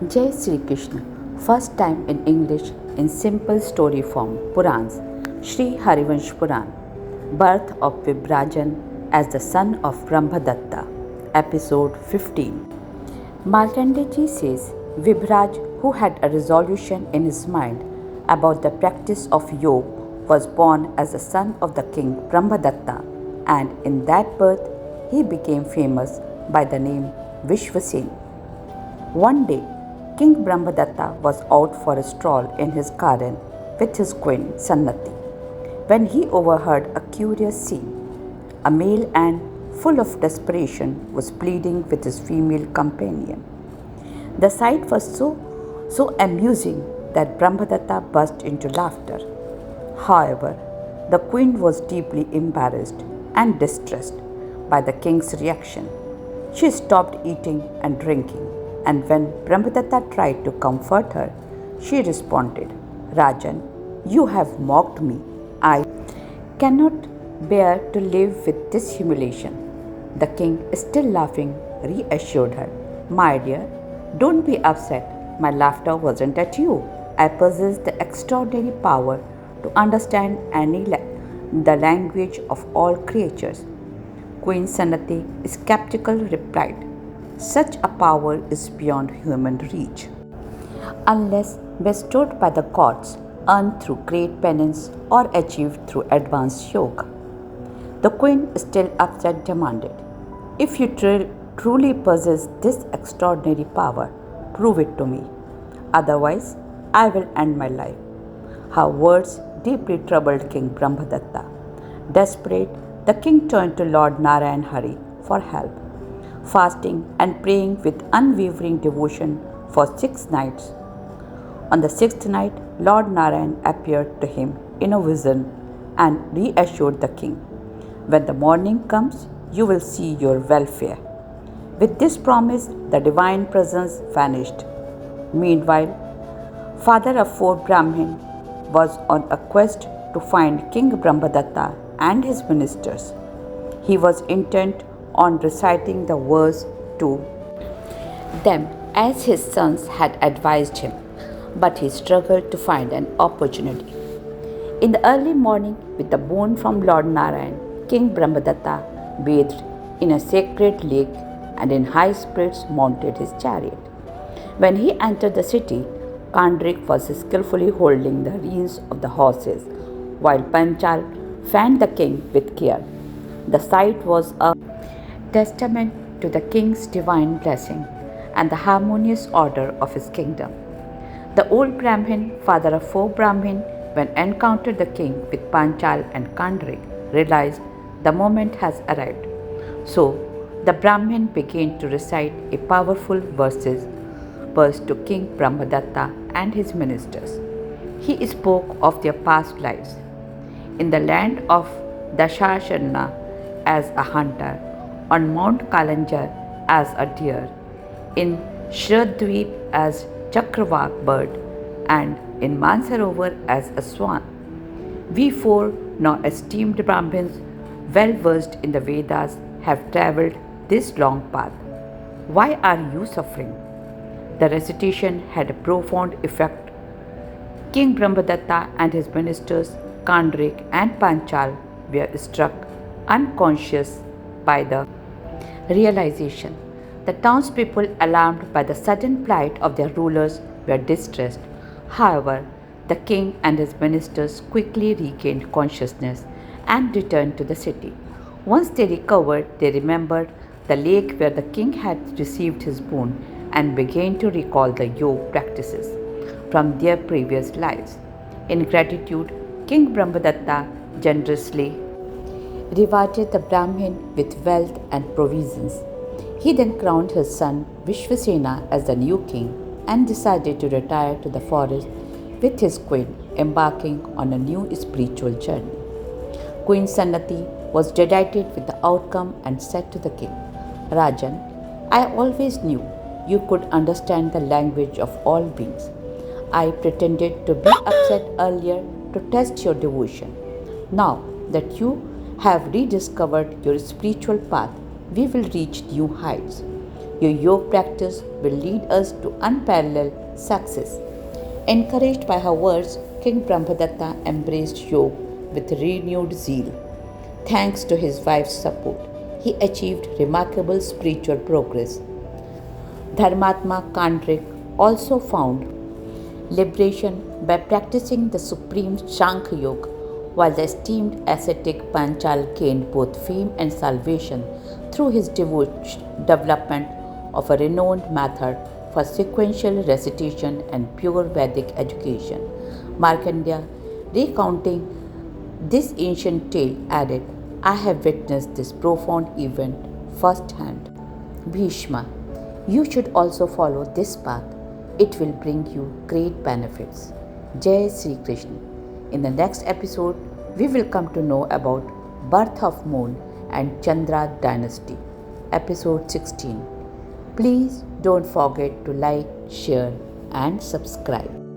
Jai Sri Krishna, first time in English in simple story form, Purans, Sri Harivansh Puran, birth of Vibhrajan as the son of Brahmhadutta, episode 15. Markandeji says Vibhraj, who had a resolution in his mind about the practice of yoga, was born as the son of the king Brahmhadatta, and in that birth he became famous by the name Vishwasen. One day, King Brahmadatta was out for a stroll in his garden with his queen Sannati when he overheard a curious scene. A male ant, full of desperation, was pleading with his female companion. The sight was so amusing that Brahmadatta burst into laughter. However, the queen was deeply embarrassed and distressed by the king's reaction. She stopped eating and drinking, and when Brahmadatta tried to comfort her, she responded, Rajan, you have mocked me. I cannot bear to live with this humiliation. The king, still laughing, reassured her, My dear, don't be upset. My laughter wasn't at you. I possess the extraordinary power to understand the language of all creatures. Queen Sanati, skeptical, replied, Such a power is beyond human reach, unless bestowed by the gods, earned through great penance, or achieved through advanced yoga. The queen, still upset, demanded, If you truly possess this extraordinary power, prove it to me. Otherwise, I will end my life. Her words deeply troubled King Brahmadatta. Desperate, the king turned to Lord Narayan Hari for help. Fasting and praying with unwavering devotion for 6 nights. On the 6th night, Lord Narayan appeared to him in a vision and reassured the king, When the morning comes, you will see your welfare. With this promise, the divine presence vanished. Meanwhile, father of 4 Brahmin was on a quest to find King Brahmadatta and his ministers. He was intent on reciting the verse to them as his sons had advised him, but he struggled to find an opportunity. In the early morning, with the boon from Lord Narayan, King Brahmadatta bathed in a sacred lake and in high spirits mounted his chariot. When he entered the city, Kandrik was skillfully holding the reins of the horses, while Panchal fanned the king with care. The sight was a testament to the king's divine blessing and the harmonious order of his kingdom. The old Brahmin, father of 4 Brahmin, when encountered the king with Panchal and Kandrik, realized the moment has arrived. So, the Brahmin began to recite a powerful verse to King Brahmadatta and his ministers. He spoke of their past lives. In the land of Dashashana as a hunter, on Mount Kalanjar as a deer, in Shradweep as Chakravak bird, and in Mansarovar as a swan. We 4 now esteemed Brahmins, well versed in the Vedas, have travelled this long path. Why are you suffering? The recitation had a profound effect. King Brahmadatta and his ministers, Kandrik and Panchal, were struck unconscious by the realization. The townspeople, alarmed by the sudden plight of their rulers, were distressed. However, the king and his ministers quickly regained consciousness and returned to the city. Once they recovered, they remembered the lake where the king had received his boon and began to recall the yoga practices from their previous lives. In gratitude, King Brahmadatta generously rewarded the Brahmin with wealth and provisions. He then crowned his son Vishwasena as the new king and decided to retire to the forest with his queen, embarking on a new spiritual journey. Queen Sannati was delighted with the outcome and said to the king, Rajan, I always knew you could understand the language of all beings. I pretended to be upset earlier to test your devotion. Now that you have rediscovered your spiritual path, we will reach new heights. Your yoga practice will lead us to unparalleled success. Encouraged by her words, King Brahmhadatta embraced yoga with renewed zeal. Thanks to his wife's support, he achieved remarkable spiritual progress. Dharmatma Kandrik also found liberation by practicing the supreme Shankh Yoga, while the esteemed ascetic Panchal gained both fame and salvation through his development of a renowned method for sequential recitation and pure Vedic education. Markandeya, recounting this ancient tale, added, I have witnessed this profound event firsthand. Bhishma, you should also follow this path. It will bring you great benefits. Jai Sri Krishna. In the next episode, we will come to know about birth of moon and Chandra dynasty. Episode 16. Please don't forget to like, share and subscribe.